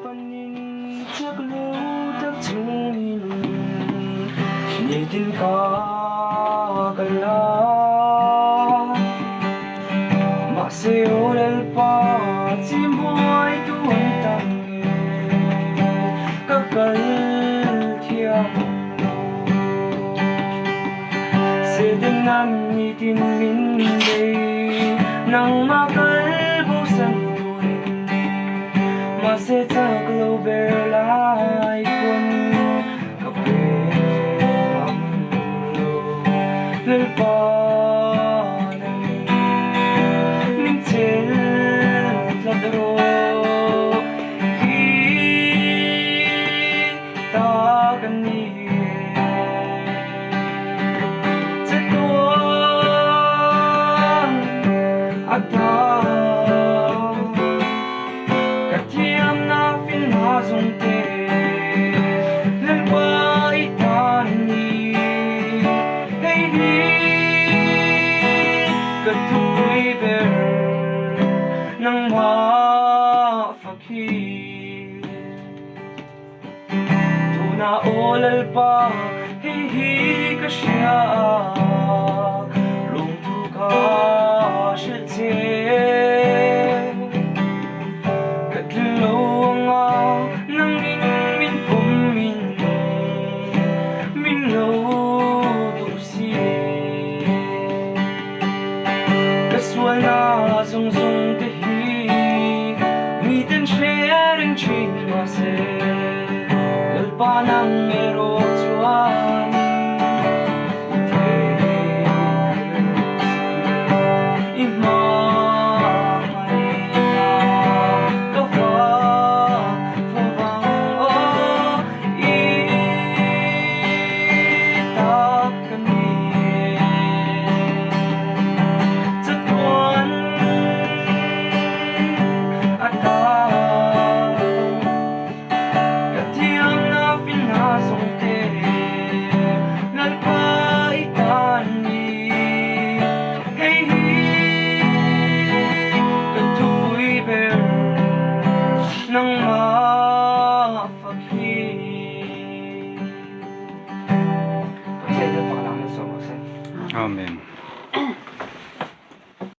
panin chắc lâu tất chung in nhị tin có cái la mà se olel pa chim boy tuan tang ka kal thiam se den nan nhị tin min dei nang ma kal bu san se tak lo ber lai kun ka pe am lo lel pa ning tel la dro hi ta kan ni se to ata zong te lel pa itan ni hey ka tui ber nang ma fakhi tu na olal pa hey ka shia lung tu ka shite wala zong zong te hi mi ten sharing chin ma se el panang ero chuan te i ma mai ka fa vang o i ta kan ni nang